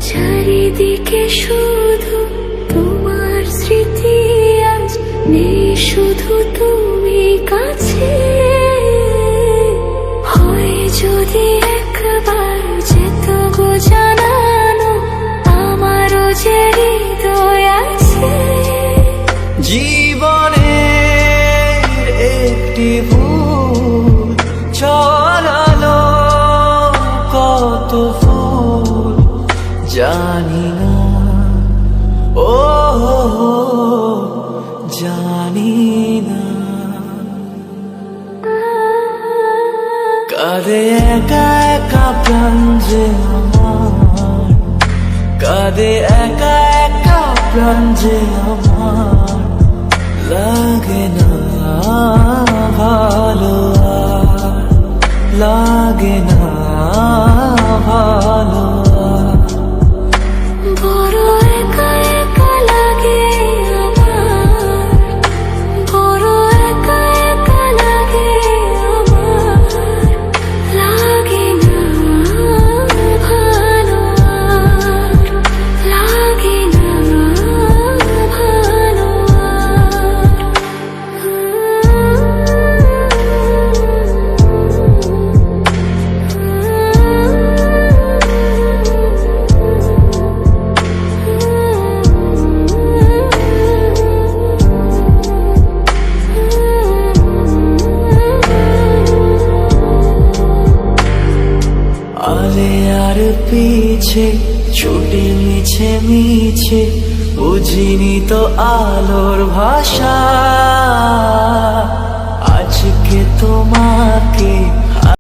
চারিদিকে শুধু তোমার স্মৃতি, আজ নেই শুধু তুমি কাছে। হয় যদি একবার যেত গো জানানো, আমারও যে হৃদয় আছে। জীবনের একটি ভুল ছড়ালো কত ফুল জানি না, ও জানি না। কাঁদে একা একা প্রাণ যে আমার, কাঁদে একা একা প্রাণ যে আমার। লাগে না ভালো আর, লাগে না ভালো আর। বড় একা একা লাগে আমার, বড় একা একা লাগে আমার। লাগে না ভালো আর, লাগে না ভালো আলে আর পিছে ছুটে মিছে মিছে, বুঝিনি তো আলোর ভাষা।